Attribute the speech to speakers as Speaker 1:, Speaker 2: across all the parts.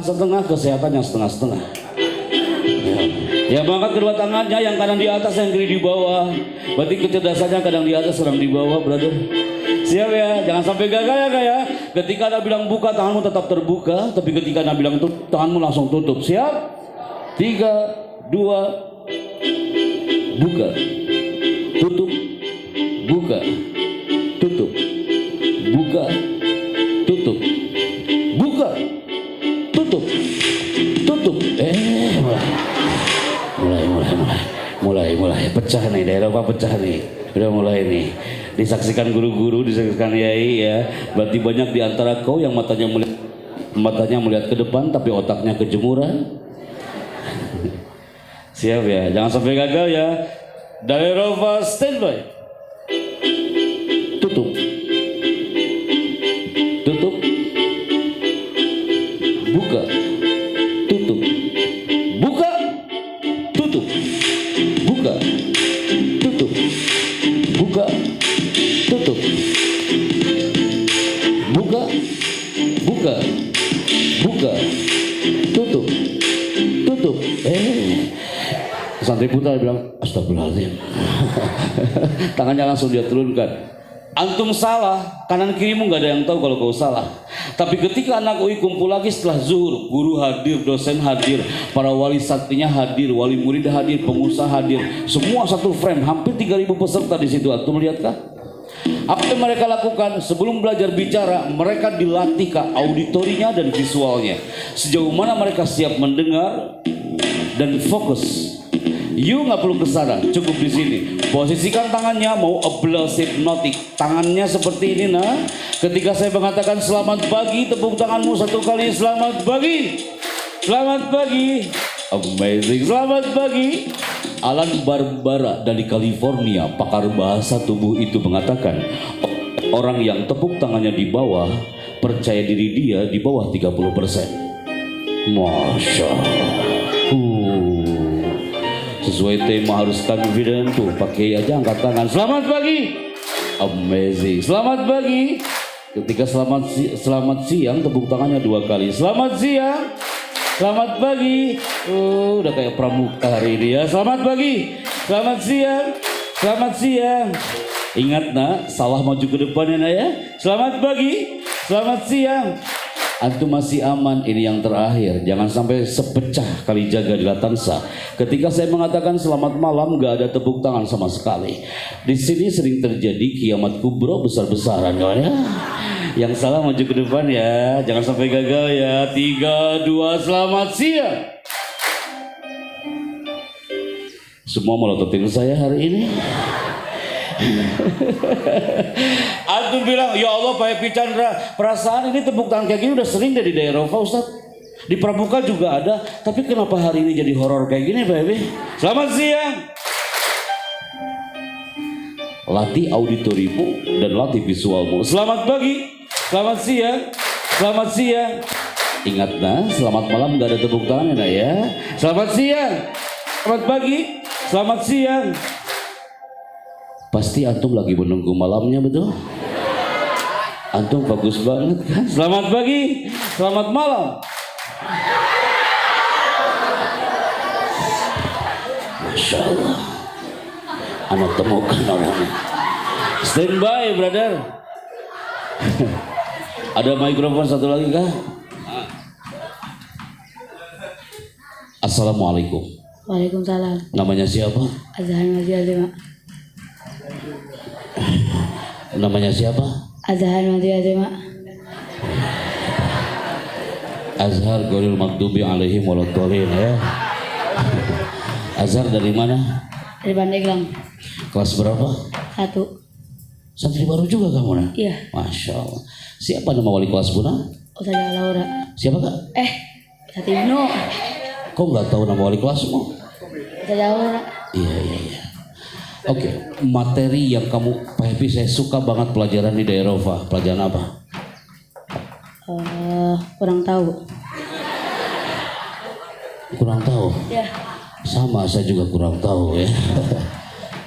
Speaker 1: setengah, kesehatan yang setengah-setengah. Ya, angkat kedua tangannya, yang kanan di atas, yang kiri di bawah. Berarti kecerdasannya kadang di atas, kadang di bawah, brother. Siap ya, jangan sampai gagal ya kak ya. Ketika Anda bilang buka, tanganmu tetap terbuka. Tapi ketika Anda bilang tutup, tanganmu langsung tutup. Siap? 3, 2, buka, tutup, buka, tutup, buka, tutup, buka, tutup, tutup. Mulai pecah nih, daerah apa pecah nih, udah mulai nih. Disaksikan guru-guru, disaksikan yai ya. Berarti banyak di antara kau yang matanya melihat ke depan tapi otaknya kejemuran. Siap ya, jangan sampai gagal ya. Daerah standby. Tutup, tutup, buka, tutup, buka, tutup, buka, tutup, buka, tutup, buka, buka, buka, tutup, tutup. Santri putar bilang astagfirullahaladzim. Tangannya langsung dia turunkan. Antum salah, kanan kirimu nggak ada yang tahu kalau kau salah. Tapi ketika anak UI kumpul lagi setelah zuhur, guru hadir, dosen hadir, para wali santrinya hadir, wali murid hadir, pengusaha hadir, semua satu frame, hampir 3.000 peserta di situ. Antum lihatkah? Apa yang mereka lakukan sebelum belajar bicara? Mereka dilatih ke auditorinya dan visualnya. Sejauh mana mereka siap mendengar dan fokus. You nggak perlu kesana, cukup di sini. Posisikan tangannya, mau applause hypnotic. Tangannya seperti ini, nah. Ketika saya mengatakan selamat pagi, tepuk tanganmu satu kali. Selamat pagi, selamat pagi, amazing, selamat pagi. Alan Barbara dari California, pakar bahasa tubuh itu mengatakan, orang yang tepuk tangannya di bawah, percaya diri dia di bawah 30%. Masya Allah. Sesuai tema harus confident tuh, pakai aja angkat tangan. Selamat pagi, amazing. Selamat pagi. Ketika selamat siang, tepuk tangannya 2 kali. Selamat siang, selamat pagi. Udah kayak pramuka hari ini ya. Selamat pagi, selamat siang, selamat siang. Ingat nak, salah maju ke depannya nak ya. Selamat pagi, selamat siang. Antum masih aman, ini yang terakhir. Jangan sampai sepecah kali jaga di Latansa. Ketika saya mengatakan selamat malam, gak ada tepuk tangan sama sekali. Di sini sering terjadi kiamat kubro besar-besaran, kawan ya. Yang salah maju ke depan ya, jangan sampai gagal ya. 3, 2, selamat siang. Semua melototin saya hari ini. Antum bilang, ya Allah Pak Epi Chandra, perasaan ini tepuk tangan kayak gini udah sering deh di daerah Ustaz. Di Pramuka juga ada, tapi kenapa hari ini jadi horor kayak gini Pak Epi? Selamat siang. Latih auditorimu dan latih visualmu. Selamat pagi, selamat siang, selamat siang. Ingat nah, selamat malam gak ada tepuk tangan ya, ya. Selamat siang, selamat pagi, selamat siang. Pasti antum lagi menunggu malamnya, betul? Antum bagus banget kan? Selamat pagi, selamat malam. Masya Allah. Anak temukan orangnya. Standby, brother. Ada mikrofon satu lagi kah? Assalamualaikum.
Speaker 2: Waalaikumsalam.
Speaker 1: Namanya siapa?
Speaker 2: Azhar Maziyah.
Speaker 1: Namanya siapa?
Speaker 2: Azhar Maziyah.
Speaker 1: Azhar Ghairil Maghdubi alaihim waladhdallin ya. Azhar dari mana?
Speaker 2: Dari Pandeglang.
Speaker 1: Kelas berapa?
Speaker 2: 1.
Speaker 1: Santri baru juga kamu nah?
Speaker 2: Iya.
Speaker 1: Masya Allah. Siapa nama wali kelas Buna?
Speaker 2: Ustazah Laura.
Speaker 1: Siapa kak?
Speaker 2: Ustaz Ibnu.
Speaker 1: Kok nggak tahu nama wali kelasmu?
Speaker 2: Ustazah Laura.
Speaker 1: Iya. Oke, materi yang kamu Pak Happy, saya suka banget pelajaran di daerah Fa. Pelajaran apa?
Speaker 2: Kurang tahu.
Speaker 1: Kurang tahu?
Speaker 2: Ya.
Speaker 1: Sama, saya juga kurang tahu ya.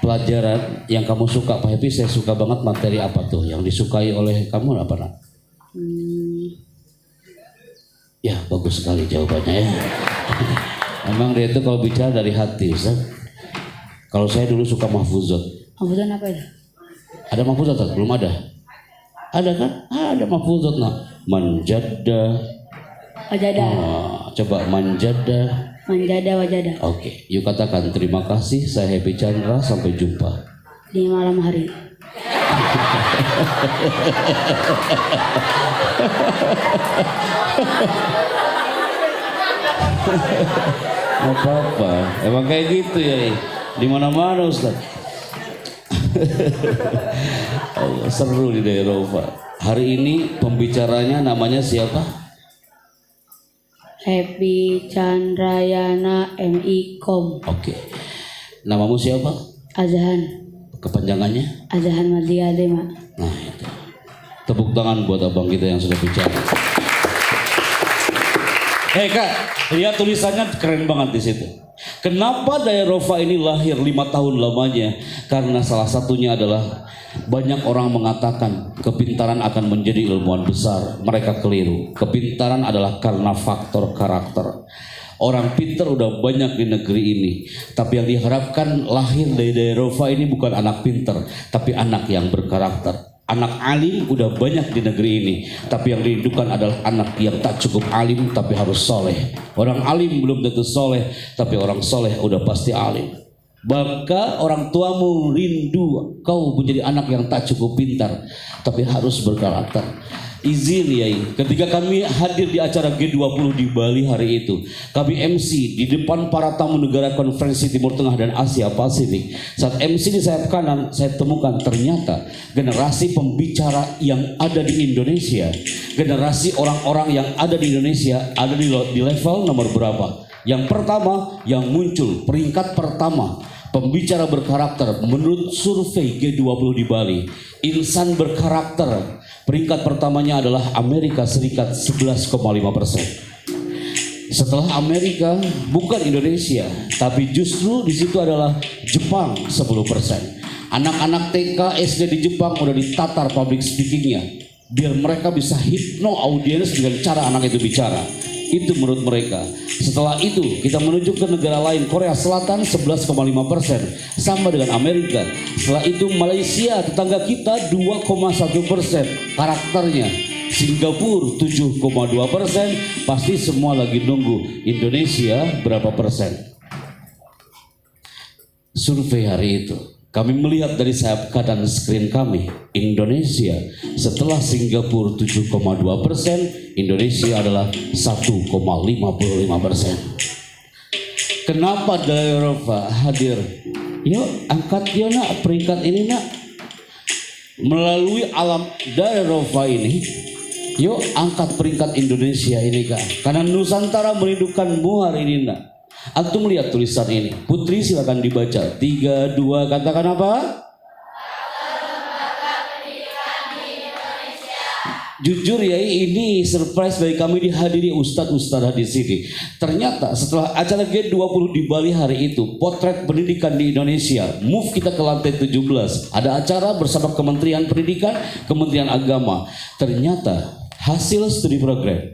Speaker 1: Pelajaran yang kamu suka Pak Happy, saya suka banget materi apa tuh? Yang disukai oleh kamu apa nak? Ya bagus sekali jawabannya ya. Emang dia itu kalau bicara dari hati Ustaz. Kalau saya dulu suka mahfuzat.
Speaker 2: Mahfuzat apa itu?
Speaker 1: Ada mahfuzat Ustaz? Belum ada? Ada kan? Ada mahfuzat nah. Manjada.
Speaker 2: Wajada.
Speaker 1: Coba manjada.
Speaker 2: Manjada wajada.
Speaker 1: Oke, yuk katakan terima kasih. Saya Happy Chandra. Sampai jumpa
Speaker 2: Di malam hari.
Speaker 1: Nggak apa-apa. Emang kayak gitu ya. Di mana-mana Ustaz. Allah, seru di daerah Ufa. Hari ini pembicaranya namanya siapa?
Speaker 2: Happy Chandrayana MI.com.
Speaker 1: Oke. Namamu siapa?
Speaker 2: Azhan.
Speaker 1: Kepanjangannya?
Speaker 2: Azhan Madiyade, Mak.
Speaker 1: Nah itu. Tepuk tangan buat abang kita yang sudah bicara. Kak, lihat tulisannya keren banget di situ. Kenapa Daerova ini lahir 5 tahun lamanya? Karena salah satunya adalah banyak orang mengatakan kepintaran akan menjadi ilmuwan besar. Mereka keliru. Kepintaran adalah karena faktor karakter. Orang pintar udah banyak di negeri ini. Tapi yang diharapkan lahir dari Daerova ini bukan anak pintar, tapi anak yang berkarakter. Anak alim udah banyak di negeri ini, tapi yang dirindukan adalah anak yang tak cukup alim tapi harus soleh. Orang alim belum tentu soleh, tapi orang soleh udah pasti alim. Maka orang tuamu rindu kau menjadi anak yang tak cukup pintar, tapi harus berkarakter. Izin Yai, ketika kami hadir di acara G20 di Bali hari itu, kami MC di depan para tamu negara konferensi Timur Tengah dan Asia Pasifik. Saat MC di sayap kanan, saya temukan ternyata generasi pembicara yang ada di Indonesia, generasi orang-orang yang ada di Indonesia ada di level nomor berapa? Yang pertama yang muncul peringkat pertama pembicara berkarakter menurut survei G20 di Bali, insan berkarakter. Peringkat pertamanya adalah Amerika Serikat 11,5%. Setelah Amerika bukan Indonesia, tapi justru di situ adalah Jepang 10%. Anak-anak TK SD di Jepang udah ditatar public speakingnya, biar mereka bisa hipno audiens dengan cara anak itu bicara. Itu menurut mereka. Setelah itu kita menuju ke negara lain, Korea Selatan 11,5%, sama dengan Amerika. Setelah itu Malaysia tetangga kita 2,1% karakternya. Singapura 7,2%. Pasti semua lagi nunggu Indonesia berapa persen. Survei hari itu kami melihat dari sayap kanan screen kami, Indonesia setelah Singapura 7,2%, Indonesia adalah 1,55%. Kenapa Daerova hadir? Yuk angkat dia nak peringkat ini nak. Melalui alam Daerova ini, yuk angkat peringkat Indonesia ini Kak. Karena Nusantara merindukanmu hari ini nak. Antum lihat tulisan ini. Putri silakan dibaca. 3, 2, katakan apa? Jujur ya, ini surprise bagi kami dihadiri ustadz-ustadzah di sini. Ternyata setelah acara G20 di Bali hari itu, potret pendidikan di Indonesia, move kita ke lantai 17. Ada acara bersama Kementerian Pendidikan, Kementerian Agama. Ternyata hasil studi program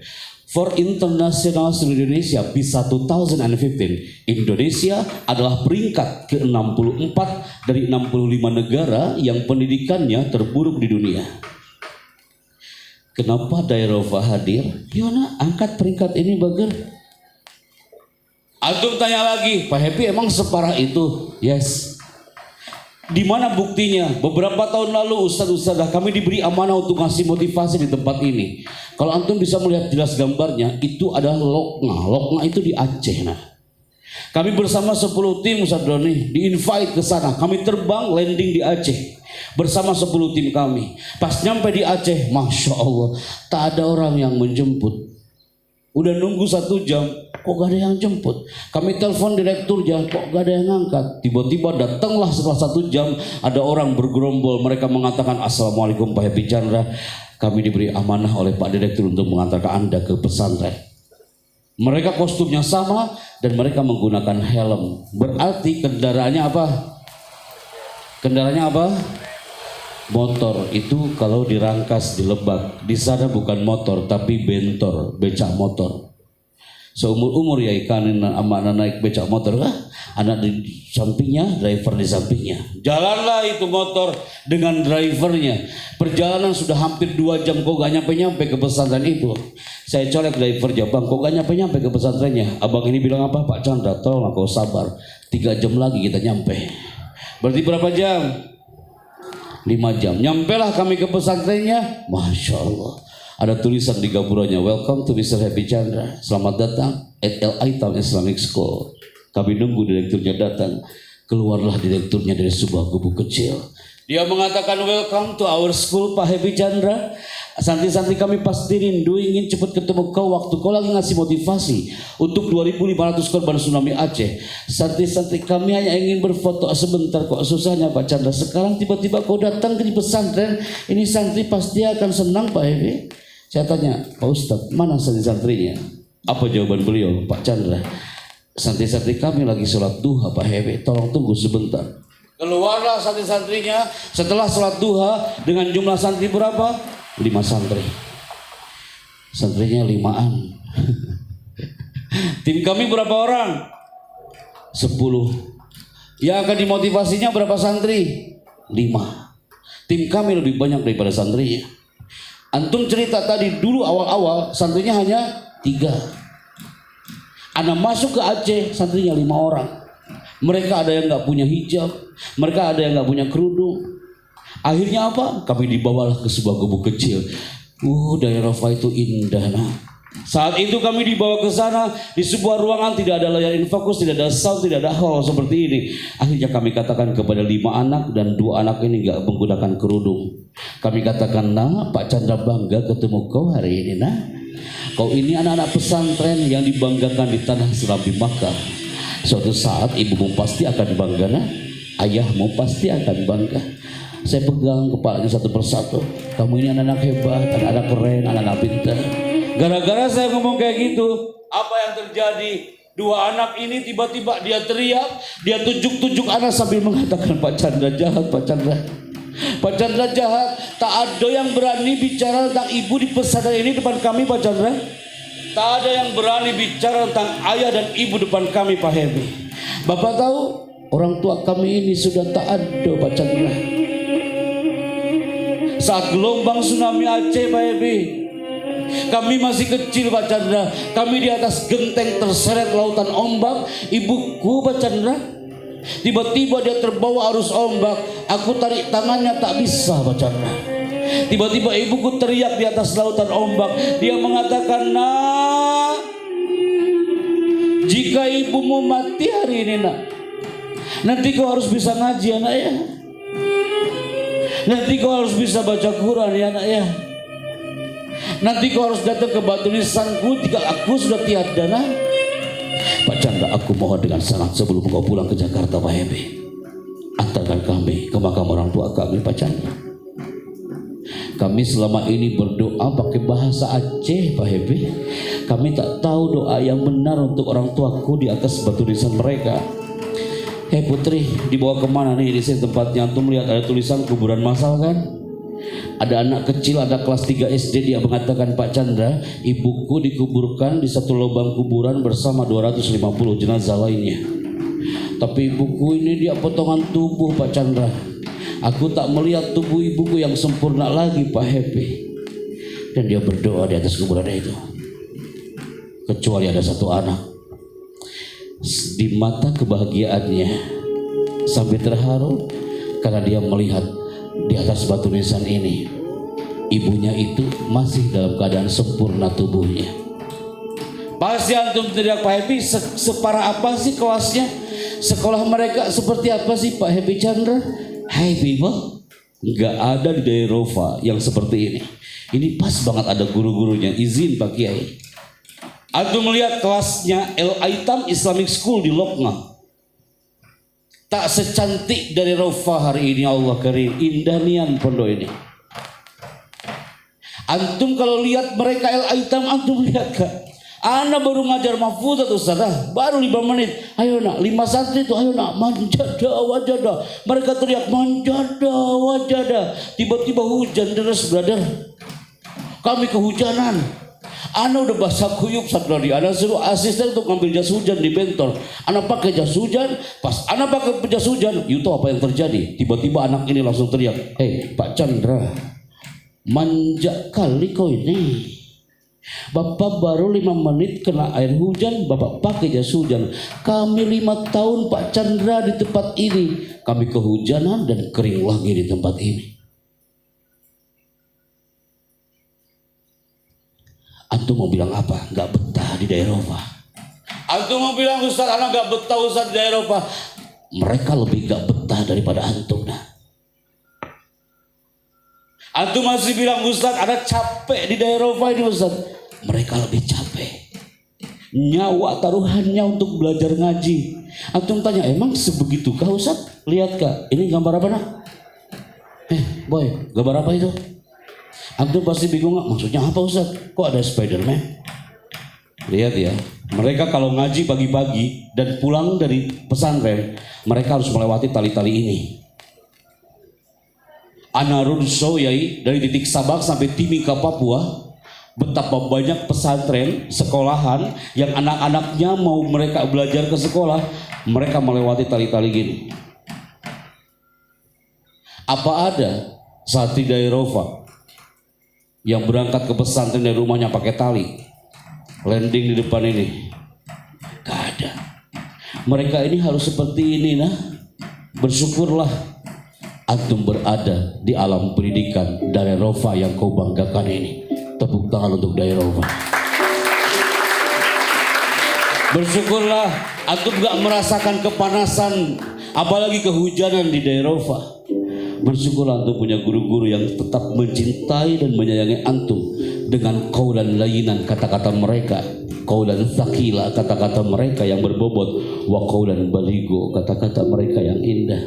Speaker 1: for International Student Indonesia PISA 2015, Indonesia adalah peringkat ke-64 dari 65 negara yang pendidikannya terburuk di dunia. Kenapa Daerova hadir? Yona angkat peringkat ini bager. Antum tanya lagi, Pak Happy emang separah itu? Yes. Di mana buktinya? Beberapa tahun lalu ustadz-ustadzah kami diberi amanah untuk ngasih motivasi di tempat ini. Kalau antum bisa melihat jelas gambarnya, itu adalah Lokna. Lokna itu di Aceh. Nah, kami bersama 10 tim Ustadz Doni di-invite ke sana. Kami terbang landing di Aceh bersama 10 tim kami. Pas nyampe di Aceh, Masya Allah, tak ada orang yang menjemput. Udah nunggu 1 jam, kok gak ada yang jemput. Kami telepon direkturnya, kok gak ada yang ngangkat. Tiba-tiba datanglah setelah 1 jam, ada orang bergerombol. Mereka mengatakan, Assalamualaikum Pak Happy Chandra, kami diberi amanah oleh Pak Direktur untuk mengantarkan Anda ke pesantren. Mereka kostumnya sama dan mereka menggunakan helm. Berarti kendaraannya apa? Kendaraannya apa? Motor. Itu kalau dirangkas di Lebak, di sana bukan motor tapi bentor, becak motor. Seumur-umur ya ikanin sama anak naik becak motor kah? Anak di sampingnya, driver di sampingnya. Jalanlah itu motor dengan drivernya. Perjalanan sudah hampir 2 jam kok gak nyampe-nyampe ke pesantren itu. Saya colek driver Bang, kok gak nyampe-nyampe ke pesantrennya? Abang ini bilang apa? Pak Chandra, tolong kau sabar. 3 jam lagi kita nyampe. Berarti berapa jam? 5 jam. Nyampelah kami ke pesantrennya. Masya Allah. Ada tulisan di gaburannya, welcome to Mr. Happy Chandra. Selamat datang at El Aitam Islamic School. Kami nunggu direkturnya datang. Keluarlah direkturnya dari sebuah gubuk kecil. Dia mengatakan, welcome to our school Pak Happy Chandra. Santri-santri kami pasti rindu ingin cepat ketemu kau waktu kau lagi ngasih motivasi untuk 2.500 korban tsunami Aceh. Santri-santri kami hanya ingin berfoto sebentar, kok susahnya Pak Chandra. Sekarang tiba-tiba kau datang ke pesantren. Ini santri pasti akan senang Pak Happy. Saya tanya, Pak Ustadz, mana santri-santrinya? Apa jawaban beliau? Pak Chandra, santri-santri kami lagi sholat duha Pak Hewe, tolong tunggu sebentar. Keluarlah santri-santrinya setelah sholat duha dengan jumlah santri berapa? 5 santri. Santrinya 5-an. Tim kami berapa orang? 10. Yang akan dimotivasinya berapa santri? 5. Tim kami lebih banyak daripada santrinya. Antum cerita tadi dulu awal-awal santrinya hanya 3. Anak masuk ke Aceh santrinya 5 orang. Mereka ada yang nggak punya hijab, mereka ada yang nggak punya kerudung. Akhirnya apa? Kami dibawalah ke sebuah gubuk kecil. Daerah Rafa itu indah nah. Saat itu kami dibawa ke sana di sebuah ruangan, tidak ada layar infocus, tidak ada sound, tidak ada hall seperti ini. Akhirnya kami katakan kepada 5 anak dan 2 anak ini nggak menggunakan kerudung. Kami katakan, nah Pak Chandra bangga ketemu kau hari ini nah. Kau ini anak-anak pesantren yang dibanggakan di tanah sulam di Makkah. Suatu saat ibumu pasti akan bangga nah. Ayahmu pasti akan bangga. Saya pegang kepalanya satu persatu. Kamu ini anak-anak hebat, anak-anak keren, anak-anak pintar. Gara-gara saya ngomong kayak gitu, apa yang terjadi? 2 anak ini tiba-tiba dia teriak, dia tunjuk-tunjuk anak sambil mengatakan Pak Chandra jahat, Pak Chandra. Pak Chandra jahat, tak ada yang berani bicara tentang ibu di pesantren ini depan kami Pak Chandra. Tak ada yang berani bicara tentang ayah dan ibu depan kami Pak Hebi. Bapak tahu, orang tua kami ini sudah tak ada Pak Chandra. Saat gelombang tsunami Aceh Pak Hebi, kami masih kecil Pak Chandra. Kami di atas genteng terseret lautan ombak. Ibuku Pak Chandra, tiba-tiba dia terbawa arus ombak. Aku tarik tangannya tak bisa Pak Chandra. Tiba-tiba ibuku teriak di atas lautan ombak. Dia mengatakan, nak, jika ibumu mati hari ini nak, nanti kau harus bisa ngaji anak ya. Nanti kau harus bisa baca Quran ya anak ya. Nanti kau harus datang ke batu nisanku jika aku sudah tiada nah. Pak Chandra, aku mohon dengan sangat sebelum kau pulang ke Jakarta Pak Hebe, antarkan kami ke makam orang tua kami Pak Chandra. Kami selama ini berdoa pakai bahasa Aceh Pak Hebe. Kami tak tahu doa yang benar untuk orang tuaku di atas batu nisan mereka. Hei putri, dibawa kemana nih? Di sini tempatnya. Antum melihat ada tulisan kuburan massal kan? Ada anak kecil, ada kelas 3 SD. Dia mengatakan, Pak Chandra, ibuku dikuburkan di satu lubang kuburan bersama 250 jenazah lainnya. Tapi ibuku ini dia potongan tubuh Pak Chandra. Aku tak melihat tubuh ibuku yang sempurna lagi Pak Happy. Dan dia berdoa di atas kuburan itu. Kecuali ada satu anak, di mata kebahagiaannya sampai terharu karena dia melihat di atas batu nisan ini ibunya itu masih dalam keadaan sempurna tubuhnya. Pasti antum teriak Pak Happy, separah apa sih kelasnya? Sekolah mereka seperti apa sih Pak Happy Chandra? Hai people, nggak ada di daerah Rofa yang seperti ini. Ini pas banget ada guru-gurunya. Izin Pak Kiai, antum melihat kelasnya El Aitam Islamic School di Lokma. Tak secantik dari Rofa hari ini. Allah karim, indah nian pondok ini. Antum kalau lihat mereka El Aitam, antum lihat kak, Ana baru ngajar mahfudzah Ustazah, baru 5 menit. Ayo nak, 5 santri itu, ayo nak, manjada wajada. Mereka teriak manjada wajada. Tiba-tiba hujan deras brother. Kami kehujanan. Ana udah basah kuyup Satradi. Ana suruh asisten untuk ngambil jas hujan di bentor. Ana pakai jas hujan. Pas ana pakai jas hujan, you tahu apa yang terjadi? Tiba-tiba anak ini langsung teriak, "Hei Pak Chandra, manja kali kau ini. Bapak baru 5 menit kena air hujan, Bapak pakai jas hujan. Kami 5 tahun Pak Chandra di tempat ini. Kami kehujanan dan kering lagi di tempat ini." Antum mau bilang apa? Gak betah di daerah Eropa. Antum mau bilang Ustaz, anak gak betah Ustaz di daerah Eropa. Mereka lebih gak betah daripada antum. Nah, antum masih bilang Ustaz, anak capek di daerah Eropa ini Ustaz. Mereka lebih capek. Nyawa taruhannya untuk belajar ngaji. Antum tanya, emang sebegitukah Ustaz? Lihat Kak, ini gambar apa nak? Boy, gambar apa itu? Antum pasti bingung, maksudnya apa Ustaz? Kok ada Spiderman? Lihat ya, mereka kalau ngaji pagi-pagi dan pulang dari pesantren, mereka harus melewati tali-tali ini. Anarun Soyai dari titik Sabak sampai Timika Papua. Betapa banyak pesantren, sekolahan yang anak-anaknya mau mereka belajar ke sekolah, mereka melewati tali-tali gini. Apa ada santri dari Eropa yang berangkat ke pesantren dari rumahnya pakai tali, landing di depan ini? Gak ada. Mereka ini harus seperti ini nah. Bersyukurlah antum berada di alam pendidikan dari Eropa yang kau banggakan ini. Tepuk tangan untuk daerah Eropa. Bersyukurlah antum gak merasakan kepanasan, apalagi kehujanan di daerah Eropa. Bersyukurlah antum punya guru-guru yang tetap mencintai dan menyayangi antum dengan qaulan layinan, kata-kata mereka, qaulan tsaqila, kata-kata mereka yang berbobot, wa qaulan baligo, kata-kata mereka yang indah.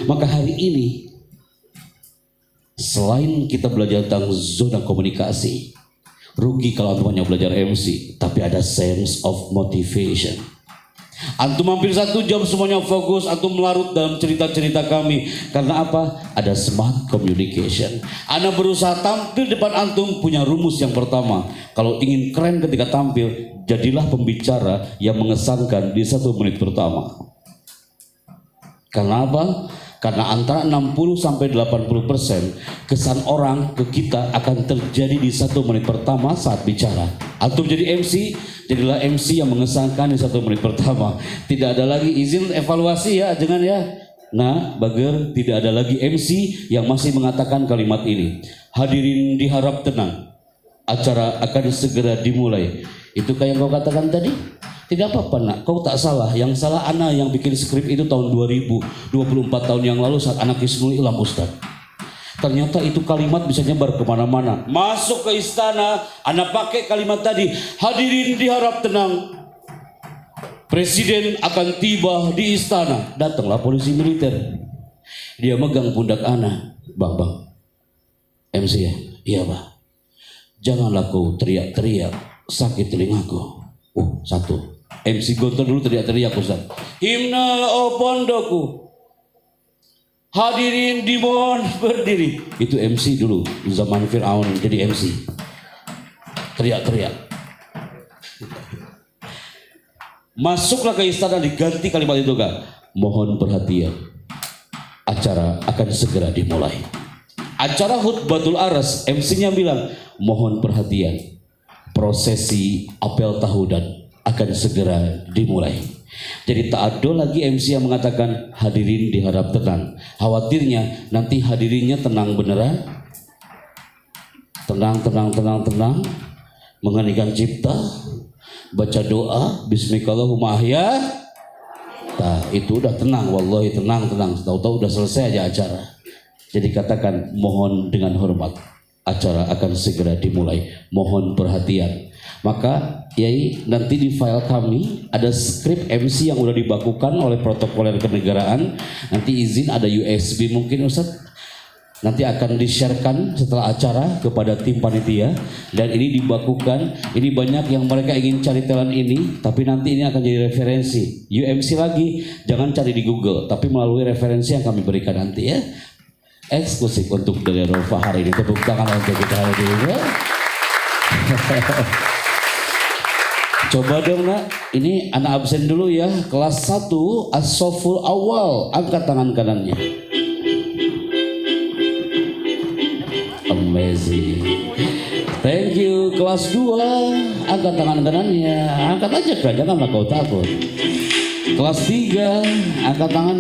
Speaker 1: Maka hari ini selain kita belajar tentang zona komunikasi, rugi kalau antum hanya belajar MC, tapi ada sense of motivation. Antum hampir 1 jam semuanya fokus, antum melarut dalam cerita-cerita kami. Karena apa? Ada smart communication. Ana berusaha tampil depan antum punya rumus yang pertama. Kalau ingin keren ketika tampil, jadilah pembicara yang mengesankan di 1 menit pertama. Karena apa? Karena antara 60-80% kesan orang ke kita akan terjadi di 1 menit pertama saat bicara. Antum jadi MC, jadilah MC yang mengesankan di 1 menit pertama. Tidak ada lagi izin evaluasi ya, jangan ya. Nah, Bager, tidak ada lagi MC yang masih mengatakan kalimat ini. Hadirin diharap tenang, acara akan segera dimulai. Itu kayak kau katakan tadi? Tidak apa-apa nak, kau tak salah. Yang salah ana yang bikin skrip itu tahun 2000, 24 tahun yang lalu saat anak Isnul Ilam Ustaz. Ternyata itu kalimat bisa nyebar kemana-mana. Masuk ke istana, ana pakai kalimat tadi. Hadirin diharap tenang, Presiden akan tiba di istana. Datanglah polisi militer. Dia megang pundak ana. Bang, MC ya? Iya bang. Janganlah kau teriak-teriak, sakit telingaku. 1. MC Gontor dulu teriak-teriak Ustaz. Himne o pondoku, hadirin dimohon berdiri. Itu MC dulu zaman Fir'aun jadi MC. Teriak-teriak. Masuklah ke istana, diganti kalimat itu Kak. Mohon perhatian, acara akan segera dimulai. Acara khutbatul aras, MC-nya bilang mohon perhatian, prosesi apel tahunan akan segera dimulai. Jadi tak ada lagi MC yang mengatakan hadirin diharap tenang. Khawatirnya nanti hadirinnya tenang beneran, tenang, menghenikan cipta, baca doa bismillahirrahmanirrahim ahya. Nah, itu udah tenang, wallahi tenang. Tahu-tahu udah selesai aja acara. Jadi katakan mohon dengan hormat, acara akan segera dimulai. Mohon perhatian. Maka Yai, nanti di file kami ada skrip MC yang udah dibakukan oleh protokoler kenegaraan. Nanti izin ada USB mungkin Ustaz. Nanti akan di-sharekan setelah acara kepada tim panitia. Dan ini dibakukan. Ini banyak yang mereka ingin cari talent ini, tapi nanti ini akan jadi referensi. UMC lagi, jangan cari di Google, tapi melalui referensi yang kami berikan nanti ya. Eksklusif untuk dari Eropa hari ini. Tepuk tangan untuk kita hari ini ya. Coba dong nak, ini anak absen dulu ya, kelas 1 as-soful awal, angkat tangan kanannya. Amazing. Thank you. Kelas 2, angkat tangan kanannya. Angkat aja, janganlah kau takut. Kelas 3, angkat tangan.